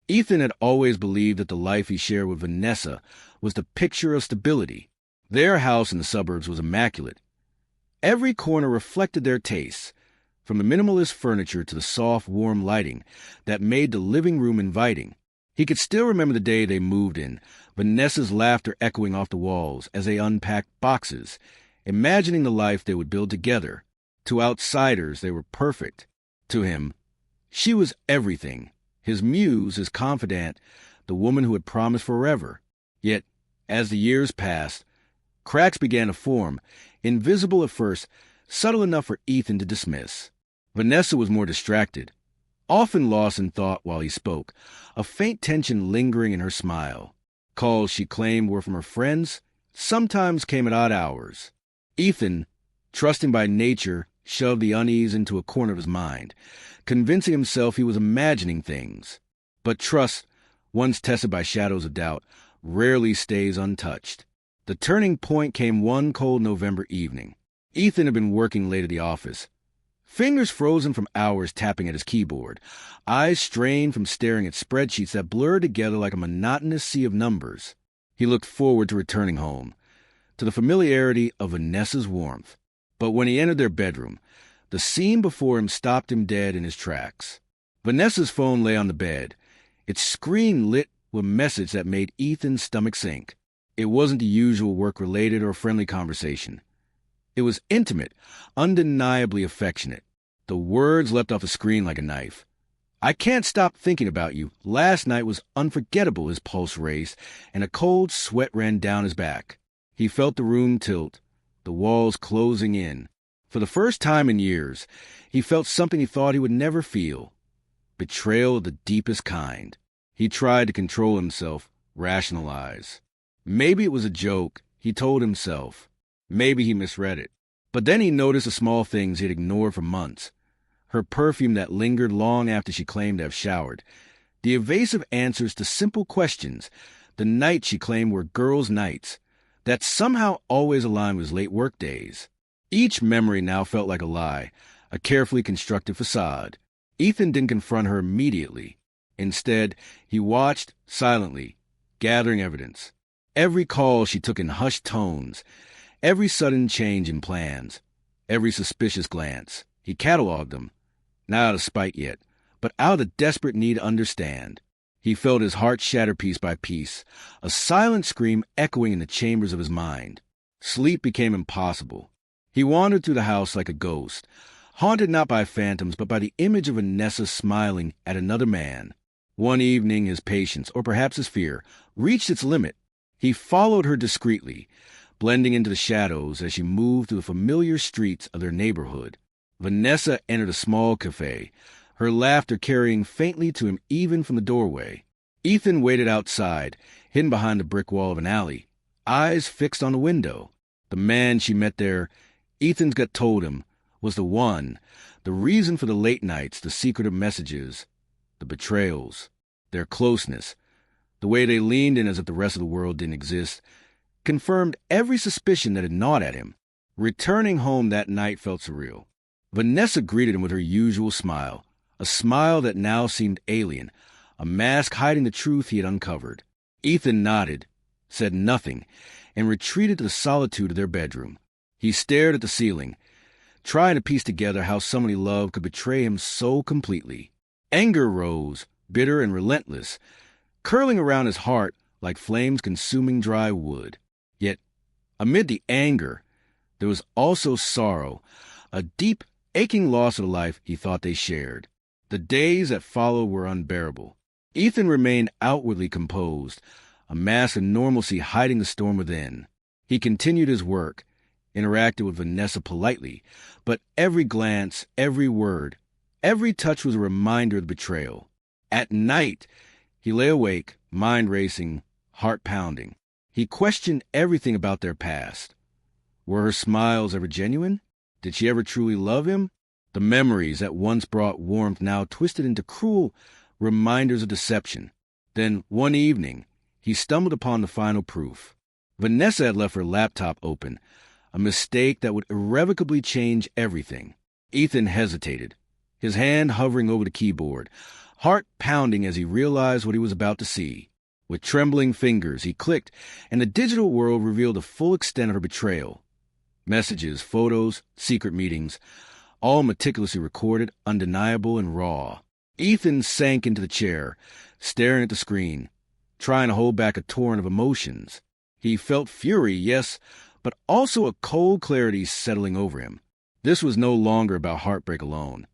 Ethan had always believed that the life he shared with Vanessa was the picture of stability. Their house in the suburbs was immaculate. Every corner reflected their tastes, from the minimalist furniture to the soft, warm lighting that made the living room inviting. He could still remember the day they moved in, Vanessa's laughter echoing off the walls as they unpacked boxes, imagining the life they would build together. To outsiders, they were perfect. To him, she was everything. His muse, his confidant, the woman who had promised forever. Yet, as the years passed, cracks began to form, invisible at first, subtle enough for Ethan to dismiss. Vanessa was more distracted, often lost in thought while he spoke, a faint tension lingering in her smile. Calls she claimed were from her friends sometimes came at odd hours. Ethan, trusting by nature, shoved the unease into a corner of his mind, convincing himself he was imagining things. But trust, once tested by shadows of doubt, rarely stays untouched. The turning point came one cold November evening. Ethan had been working late at the office, fingers frozen from hours tapping at his keyboard, eyes strained from staring at spreadsheets that blurred together like a monotonous sea of numbers. He looked forward to returning home, to the familiarity of Vanessa's warmth. But when he entered their bedroom, the scene before him stopped him dead in his tracks. Vanessa's phone lay on the bed, its screen lit with a message that made Ethan's stomach sink. It wasn't the usual work-related or friendly conversation. It was intimate, undeniably affectionate. The words leapt off the screen like a knife. "I can't stop thinking about you. Last night was unforgettable." His pulse raced, and a cold sweat ran down his back. He felt the room tilt, the walls closing in. For the first time in years, he felt something he thought he would never feel. Betrayal of the deepest kind. He tried to control himself, rationalize. Maybe it was a joke, he told himself. Maybe he misread it. But then he noticed the small things he had ignored for months. Her perfume that lingered long after she claimed to have showered. The evasive answers to simple questions. The nights she claimed were girls' nights, that somehow always aligned with his late work days. Each memory now felt like a lie, a carefully constructed facade. Ethan didn't confront her immediately. Instead, he watched silently, gathering evidence. Every call she took in hushed tones, every sudden change in plans, every suspicious glance. He cataloged them, not out of spite yet, but out of the desperate need to understand. He felt his heart shatter piece by piece, a silent scream echoing in the chambers of his mind. Sleep became impossible. He wandered through the house like a ghost, haunted not by phantoms but by the image of Vanessa smiling at another man. One evening his patience, or perhaps his fear, reached its limit. He followed her discreetly, blending into the shadows as she moved through the familiar streets of their neighborhood. Vanessa entered a small cafe, her laughter carrying faintly to him even from the doorway. Ethan waited outside, hidden behind the brick wall of an alley, eyes fixed on the window. The man she met there, Ethan's gut told him, was the one, the reason for the late nights, the secretive messages, the betrayals, their closeness. The way they leaned in as if the rest of the world didn't exist confirmed every suspicion that had gnawed at him. Returning home that night felt surreal. Vanessa greeted him with her usual smile, a smile that now seemed alien, a mask hiding the truth he had uncovered. Ethan nodded, said nothing, and retreated to the solitude of their bedroom. He stared at the ceiling, trying to piece together how someone he loved could betray him so completely. Anger rose, bitter and relentless, curling around his heart like flames consuming dry wood. Yet, amid the anger, there was also sorrow, a deep, aching loss of the life he thought they shared. The days that followed were unbearable. Ethan remained outwardly composed, a mask of normalcy hiding the storm within. He continued his work, interacted with Vanessa politely, but every glance, every word, every touch was a reminder of the betrayal. At night, he lay awake, mind racing, heart pounding. He questioned everything about their past. Were her smiles ever genuine? Did she ever truly love him? The memories that once brought warmth now twisted into cruel reminders of deception. Then, one evening, he stumbled upon the final proof. Vanessa had left her laptop open, a mistake that would irrevocably change everything. Ethan hesitated, his hand hovering over the keyboard, heart pounding as he realized what he was about to see. With trembling fingers, he clicked, and the digital world revealed the full extent of her betrayal. Messages, photos, secret meetings, all meticulously recorded, undeniable and raw. Ethan sank into the chair, staring at the screen, trying to hold back a torrent of emotions. He felt fury, yes, but also a cold clarity settling over him. This was no longer about heartbreak alone.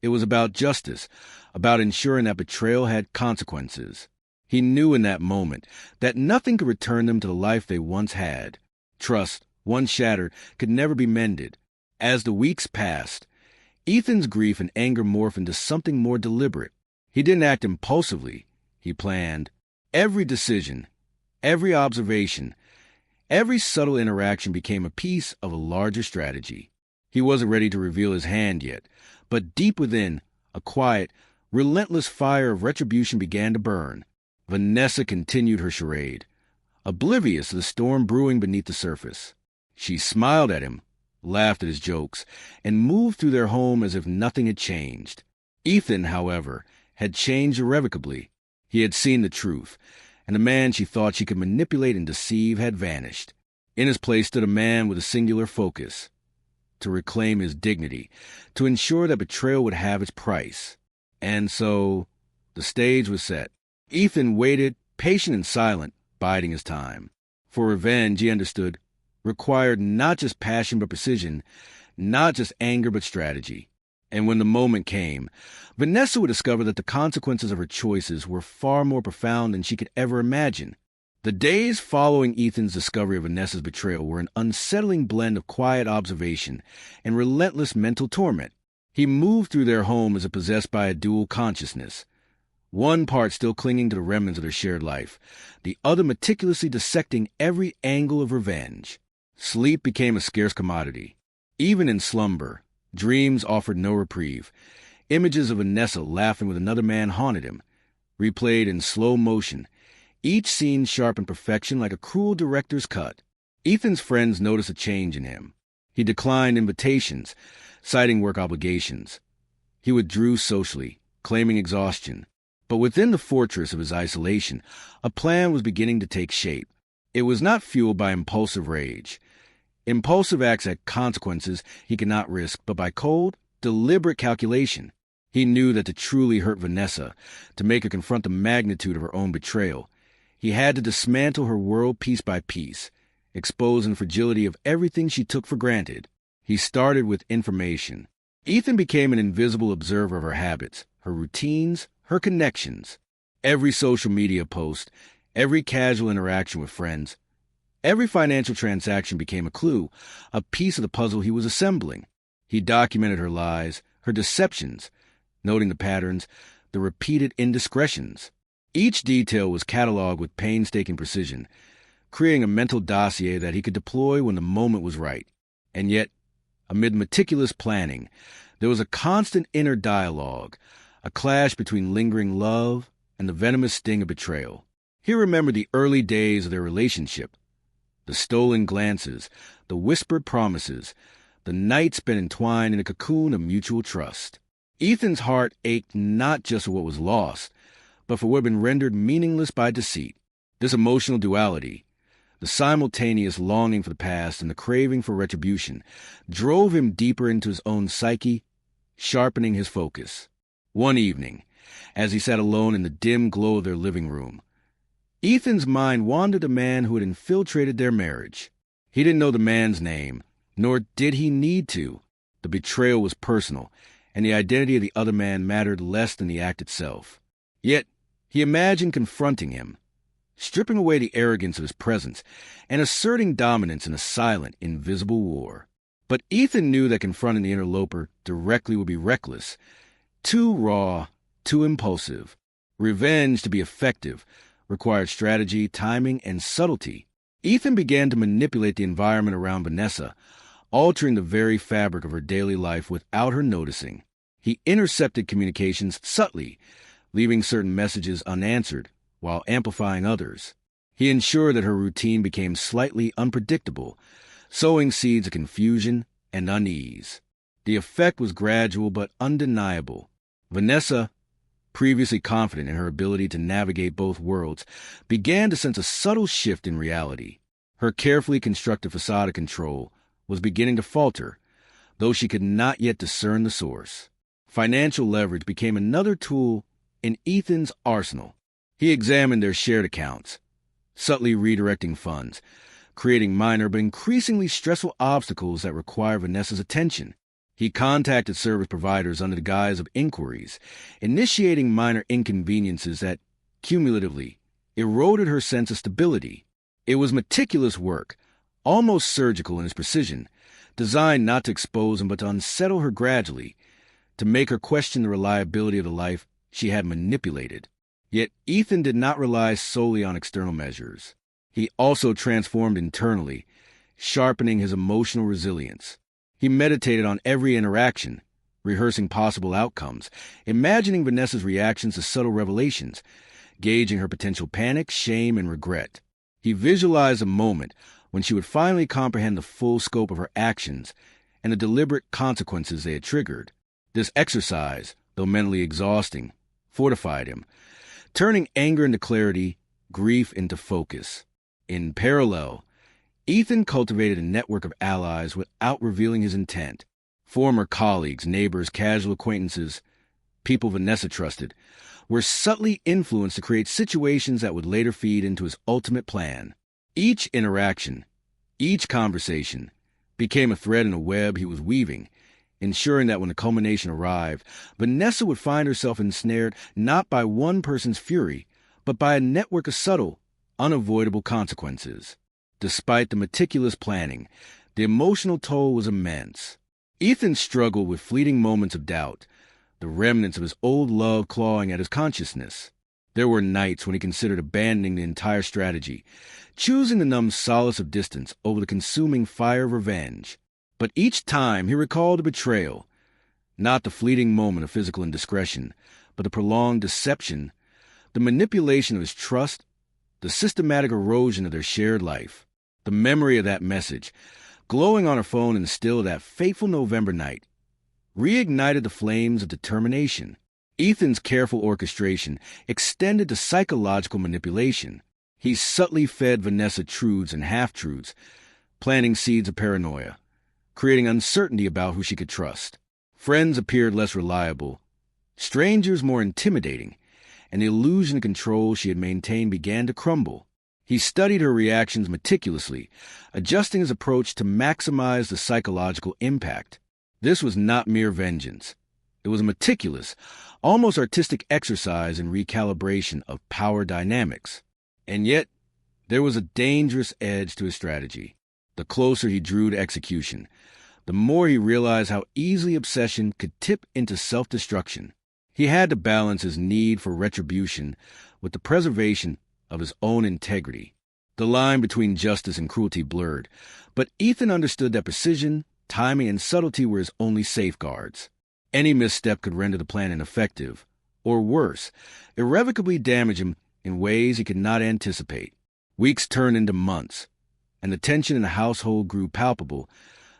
It was about justice, about ensuring that betrayal had consequences. He knew in that moment that nothing could return them to the life they once had. Trust, once shattered, could never be mended. As the weeks passed, Ethan's grief and anger morphed into something more deliberate. He didn't act impulsively. He planned. Every decision, every observation, every subtle interaction became a piece of a larger strategy. He wasn't ready to reveal his hand yet, but deep within, a quiet, relentless fire of retribution began to burn. Vanessa continued her charade, oblivious of the storm brewing beneath the surface. She smiled at him, laughed at his jokes, and moved through their home as if nothing had changed. Ethan, however, had changed irrevocably. He had seen the truth, and the man she thought she could manipulate and deceive had vanished. In his place stood a man with a singular focus: to reclaim his dignity, to ensure that betrayal would have its price. And so, the stage was set. Ethan waited, patient and silent, biding his time. For revenge, he understood, required not just passion but precision, not just anger but strategy. And when the moment came, Vanessa would discover that the consequences of her choices were far more profound than she could ever imagine. The days following Ethan's discovery of Vanessa's betrayal were an unsettling blend of quiet observation and relentless mental torment. He moved through their home as if possessed by a dual consciousness, one part still clinging to the remnants of their shared life, the other meticulously dissecting every angle of revenge. Sleep became a scarce commodity. Even in slumber, dreams offered no reprieve. Images of Vanessa laughing with another man haunted him, replayed in slow motion, each scene sharp in perfection like a cruel director's cut. Ethan's friends noticed a change in him. He declined invitations, citing work obligations. He withdrew socially, claiming exhaustion. But within the fortress of his isolation, a plan was beginning to take shape. It was not fueled by impulsive rage. Impulsive acts had consequences he could not risk, but by cold, deliberate calculation. He knew that to truly hurt Vanessa, to make her confront the magnitude of her own betrayal, he had to dismantle her world piece by piece, exposing the fragility of everything she took for granted. He started with information. Ethan became an invisible observer of her habits, her routines, her connections. Every social media post, every casual interaction with friends, every financial transaction became a clue, a piece of the puzzle he was assembling. He documented her lies, her deceptions, noting the patterns, the repeated indiscretions. Each detail was cataloged with painstaking precision, creating a mental dossier that he could deploy when the moment was right. And yet, amid meticulous planning, there was a constant inner dialogue, a clash between lingering love and the venomous sting of betrayal. He remembered the early days of their relationship, the stolen glances, the whispered promises, the nights spent entwined in a cocoon of mutual trust. Ethan's heart ached not just for what was lost, but for what had been rendered meaningless by deceit. This emotional duality, the simultaneous longing for the past and the craving for retribution, drove him deeper into his own psyche, sharpening his focus. One evening, as he sat alone in the dim glow of their living room, Ethan's mind wandered to a man who had infiltrated their marriage. He didn't know the man's name, nor did he need to. The betrayal was personal, and the identity of the other man mattered less than the act itself. Yet, he imagined confronting him, stripping away the arrogance of his presence, and asserting dominance in a silent, invisible war. But Ethan knew that confronting the interloper directly would be reckless, too raw, too impulsive. Revenge, to be effective, required strategy, timing, and subtlety. Ethan began to manipulate the environment around Vanessa, altering the very fabric of her daily life without her noticing. He intercepted communications subtly, leaving certain messages unanswered, while amplifying others. He ensured that her routine became slightly unpredictable, sowing seeds of confusion and unease. The effect was gradual but undeniable. Vanessa, previously confident in her ability to navigate both worlds, began to sense a subtle shift in reality. Her carefully constructed facade of control was beginning to falter, though she could not yet discern the source. Financial leverage became another tool in Ethan's arsenal. He examined their shared accounts, subtly redirecting funds, creating minor but increasingly stressful obstacles that required Vanessa's attention. He contacted service providers under the guise of inquiries, initiating minor inconveniences that, cumulatively, eroded her sense of stability. It was meticulous work, almost surgical in its precision, designed not to expose him but to unsettle her gradually, to make her question the reliability of the life she had manipulated. Yet Ethan did not rely solely on external measures. He also transformed internally, sharpening his emotional resilience. He meditated on every interaction, rehearsing possible outcomes, imagining Vanessa's reactions to subtle revelations, gauging her potential panic, shame, and regret. He visualized a moment when she would finally comprehend the full scope of her actions and the deliberate consequences they had triggered. This exercise, though mentally exhausting, fortified him, turning anger into clarity, grief into focus. In parallel, Ethan cultivated a network of allies without revealing his intent. Former colleagues, neighbors, casual acquaintances, people Vanessa trusted, were subtly influenced to create situations that would later feed into his ultimate plan. Each interaction, each conversation, became a thread in a web he was weaving, ensuring that when the culmination arrived, Vanessa would find herself ensnared not by one person's fury, but by a network of subtle, unavoidable consequences. Despite the meticulous planning, the emotional toll was immense. Ethan struggled with fleeting moments of doubt, the remnants of his old love clawing at his consciousness. There were nights when he considered abandoning the entire strategy, choosing the numb solace of distance over the consuming fire of revenge. But each time he recalled the betrayal, not the fleeting moment of physical indiscretion, but the prolonged deception, the manipulation of his trust, the systematic erosion of their shared life. The memory of that message, glowing on her phone in the still of that fateful November night, reignited the flames of determination. Ethan's careful orchestration extended to psychological manipulation. He subtly fed Vanessa truths and half-truths, planting seeds of paranoia, creating uncertainty about who she could trust. Friends appeared less reliable, strangers more intimidating, and the illusion of control she had maintained began to crumble. He studied her reactions meticulously, adjusting his approach to maximize the psychological impact. This was not mere vengeance. It was a meticulous, almost artistic exercise in recalibration of power dynamics. And yet, there was a dangerous edge to his strategy. The closer he drew to execution, the more he realized how easily obsession could tip into self-destruction. He had to balance his need for retribution with the preservation of his own integrity. The line between justice and cruelty blurred, but Ethan understood that precision, timing, and subtlety were his only safeguards. Any misstep could render the plan ineffective, or worse, irrevocably damage him in ways he could not anticipate. Weeks turned into months, and the tension in the household grew palpable,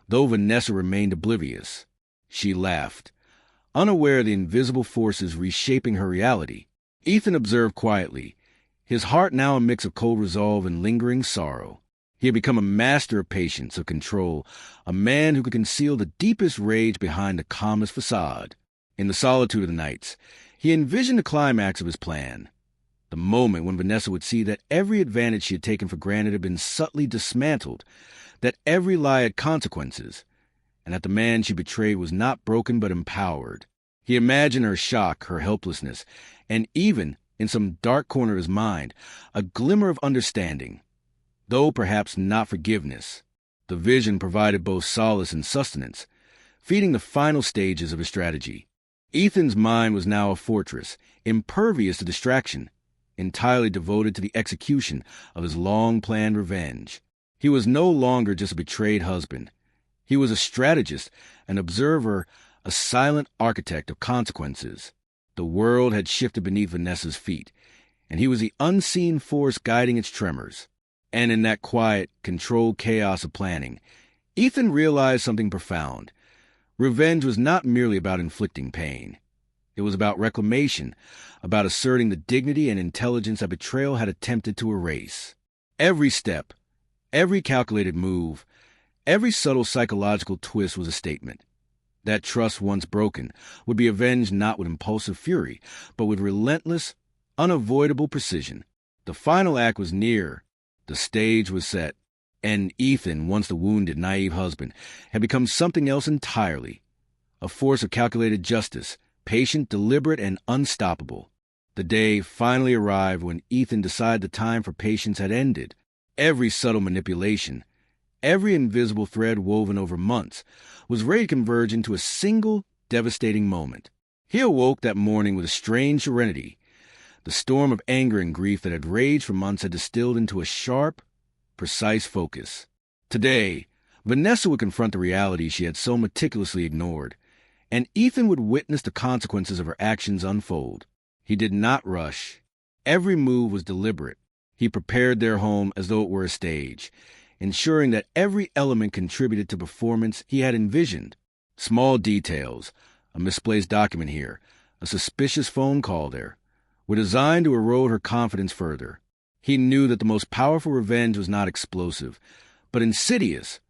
though Vanessa remained oblivious. She laughed, unaware of the invisible forces reshaping her reality. Ethan observed quietly, his heart now a mix of cold resolve and lingering sorrow. He had become a master of patience, of control, a man who could conceal the deepest rage behind the calmest facade. In the solitude of the nights, he envisioned the climax of his plan, the moment when Vanessa would see that every advantage she had taken for granted had been subtly dismantled, that every lie had consequences, and that the man she betrayed was not broken but empowered. He imagined her shock, her helplessness, and even, in some dark corner of his mind, a glimmer of understanding, though perhaps not forgiveness. The vision provided both solace and sustenance, feeding the final stages of his strategy. Ethan's mind was now a fortress, impervious to distraction, entirely devoted to the execution of his long-planned revenge. He was no longer just a betrayed husband. He was a strategist, an observer, a silent architect of consequences. The world had shifted beneath Vanessa's feet, and he was the unseen force guiding its tremors. And in that quiet, controlled chaos of planning, Ethan realized something profound. Revenge was not merely about inflicting pain. It was about reclamation, about asserting the dignity and intelligence that betrayal had attempted to erase. Every step, every calculated move, every subtle psychological twist was a statement. That trust, once broken, would be avenged not with impulsive fury, but with relentless, unavoidable precision. The final act was near. The stage was set. And Ethan, once the wounded, naive husband, had become something else entirely. A force of calculated justice, patient, deliberate, and unstoppable. The day finally arrived when Ethan decided the time for patience had ended. Every subtle manipulation, every invisible thread woven over months, was ready to converge into a single, devastating moment. He awoke that morning with a strange serenity. The storm of anger and grief that had raged for months had distilled into a sharp, precise focus. Today, Vanessa would confront the reality she had so meticulously ignored, and Ethan would witness the consequences of her actions unfold. He did not rush. Every move was deliberate. He prepared their home as though it were a stage, ensuring that every element contributed to performance he had envisioned. Small details, a misplaced document here, a suspicious phone call there, were designed to erode her confidence further. He knew that the most powerful revenge was not explosive, but insidious,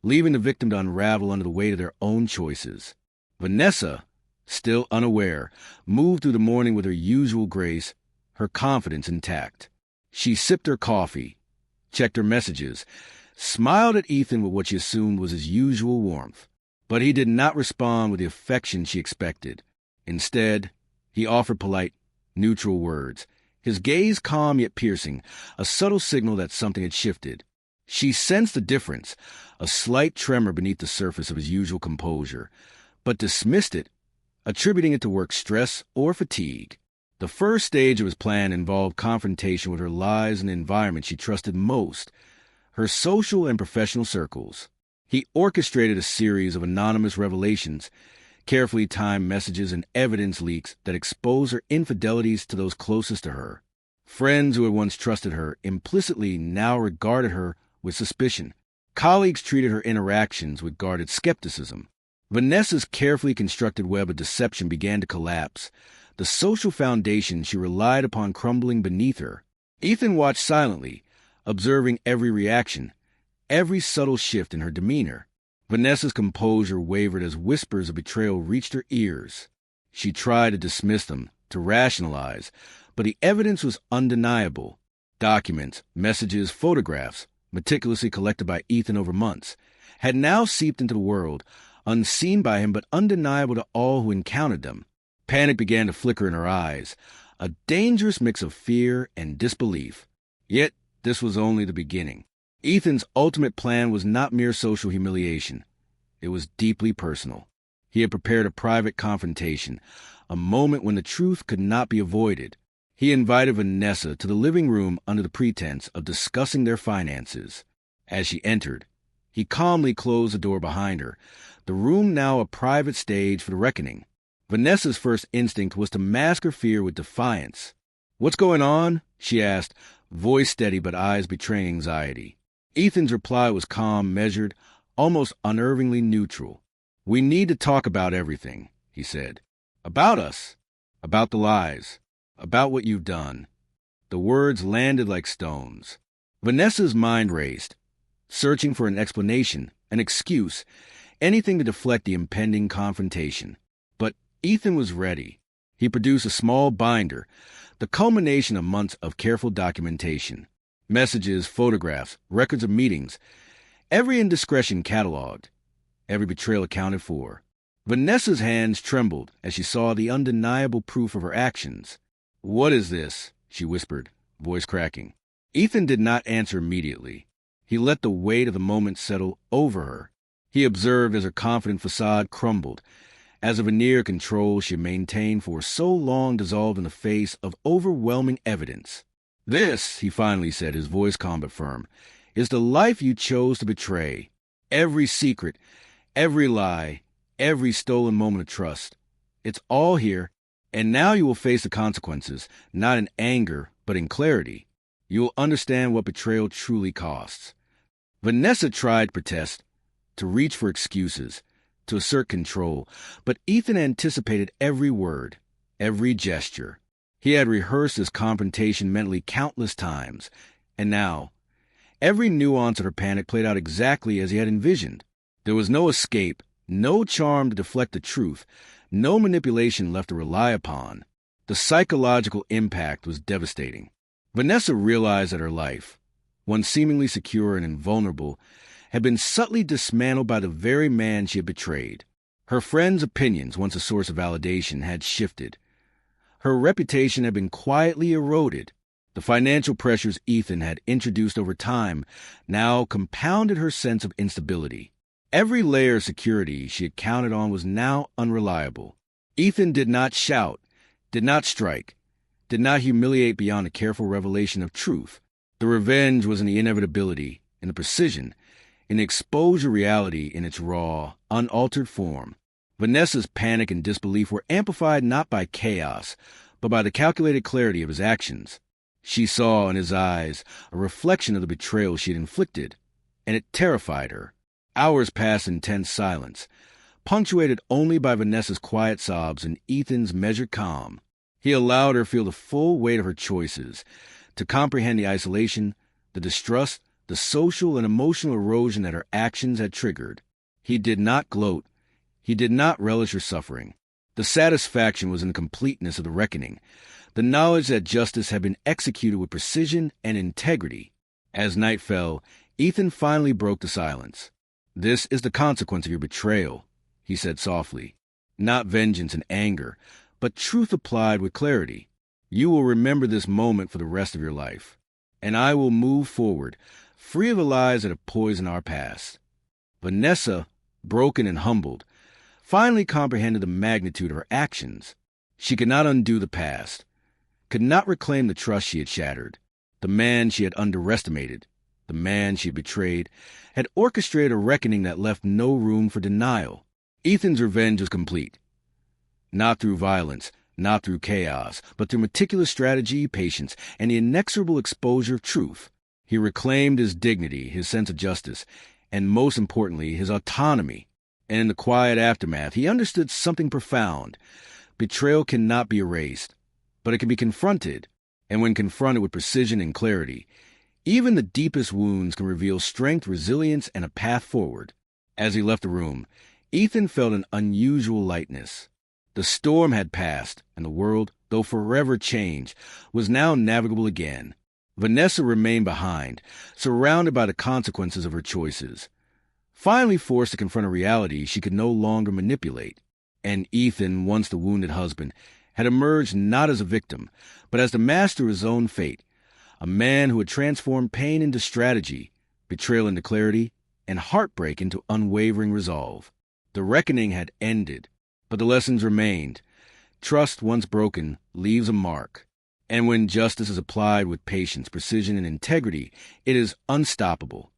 leaving the victim to unravel under the weight of their own choices. Vanessa, still unaware, moved through the morning with her usual grace, her confidence intact. She sipped her coffee, checked her messages, smiled at Ethan with what she assumed was his usual warmth. But he did not respond with the affection she expected. Instead, he offered polite, neutral words, his gaze calm yet piercing, a subtle signal that something had shifted. She sensed the difference, a slight tremor beneath the surface of his usual composure, but dismissed it, attributing it to work stress or fatigue. The first stage of his plan involved confrontation with her lies and the environment she trusted most, her social and professional circles. He orchestrated a series of anonymous revelations, carefully timed messages and evidence leaks that exposed her infidelities to those closest to her. Friends who had once trusted her implicitly now regarded her with suspicion. Colleagues treated her interactions with guarded skepticism. Vanessa's carefully constructed web of deception began to collapse, the social foundation she relied upon crumbling beneath her. Ethan watched silently, observing every reaction, every subtle shift in her demeanor. Vanessa's composure wavered as whispers of betrayal reached her ears. She tried to dismiss them, to rationalize, but the evidence was undeniable. Documents, messages, photographs, meticulously collected by Ethan over months, had now seeped into the world, unseen by him but undeniable to all who encountered them. Panic began to flicker in her eyes, a dangerous mix of fear and disbelief. Yet this was only the beginning. Ethan's ultimate plan was not mere social humiliation. It was deeply personal. He had prepared a private confrontation, a moment when the truth could not be avoided. He invited Vanessa to the living room under the pretense of discussing their finances. As she entered, he calmly closed the door behind her, the room now a private stage for the reckoning. Vanessa's first instinct was to mask her fear with defiance. "What's going on?" she asked, voice steady but eyes betraying anxiety. Ethan's reply was calm, measured, almost unnervingly neutral. "We need to talk about everything," he said. "About us. About the lies. About what you've done." The words landed like stones. Vanessa's mind raced, searching for an explanation, an excuse, anything to deflect the impending confrontation. But Ethan was ready. He produced a small binder, the culmination of months of careful documentation. Messages, photographs, records of meetings, every indiscretion cataloged, every betrayal accounted for. Vanessa's hands trembled as she saw the undeniable proof of her actions. "What is this?" she whispered, voice cracking. Ethan did not answer immediately. He let the weight of the moment settle over her. He observed as her confident facade crumbled, as a veneer control she maintained for so long dissolved in the face of overwhelming evidence. "This," he finally said, his voice calm but firm, "is the life you chose to betray. Every secret, every lie, every stolen moment of trust. It's all here, and now you will face the consequences, not in anger, but in clarity. You will understand what betrayal truly costs." Vanessa tried to protest, to reach for excuses, to assert control, but Ethan anticipated every word. every gesture. He had rehearsed his confrontation mentally countless times, and now, every nuance of her panic played out exactly as he had envisioned. There was no escape, no charm to deflect the truth, no manipulation left to rely upon. The psychological impact was devastating. Vanessa realized that her life, one seemingly secure and invulnerable, had been subtly dismantled by the very man she had betrayed. Her friends' opinions, once a source of validation, had shifted. Her reputation had been quietly eroded. The financial pressures Ethan had introduced over time now compounded her sense of instability. Every layer of security she had counted on was now unreliable. Ethan did not shout, did not strike, did not humiliate beyond a careful revelation of truth. The revenge was in the inevitability, in the precision, in the exposure reality in its raw, unaltered form. Vanessa's panic and disbelief were amplified not by chaos, but by the calculated clarity of his actions. She saw in his eyes a reflection of the betrayal she had inflicted, and it terrified her. Hours passed in tense silence, punctuated only by Vanessa's quiet sobs and Ethan's measured calm. He allowed her feel the full weight of her choices, to comprehend the isolation, the distrust, the social and emotional erosion that her actions had triggered. He did not gloat. He did not relish her suffering. The satisfaction was in the completeness of the reckoning, the knowledge that justice had been executed with precision and integrity. As night fell, Ethan finally broke the silence. "This is the consequence of your betrayal," he said softly. "Not vengeance and anger, but truth applied with clarity. You will remember this moment for the rest of your life, and I will move forward, free of the lies that have poisoned our past." Vanessa, broken and humbled, finally comprehended the magnitude of her actions. She could not undo the past, could not reclaim the trust she had shattered. The man she had underestimated, the man she had betrayed, had orchestrated a reckoning that left no room for denial. Ethan's revenge was complete. Not through violence, not through chaos, but through meticulous strategy, patience, and the inexorable exposure of truth. He reclaimed his dignity, his sense of justice, and most importantly, his autonomy. And in the quiet aftermath, he understood something profound. Betrayal cannot be erased, but it can be confronted. And when confronted with precision and clarity, even the deepest wounds can reveal strength, resilience, and a path forward. As he left the room, Ethan felt an unusual lightness. The storm had passed, and the world, though forever changed, was now navigable again. Vanessa remained behind, surrounded by the consequences of her choices. Finally forced to confront a reality she could no longer manipulate. And Ethan, once the wounded husband, had emerged not as a victim, but as the master of his own fate, a man who had transformed pain into strategy, betrayal into clarity, and heartbreak into unwavering resolve. The reckoning had ended, but the lessons remained. Trust, once broken, leaves a mark. And when justice is applied with patience, precision, and integrity, it is unstoppable.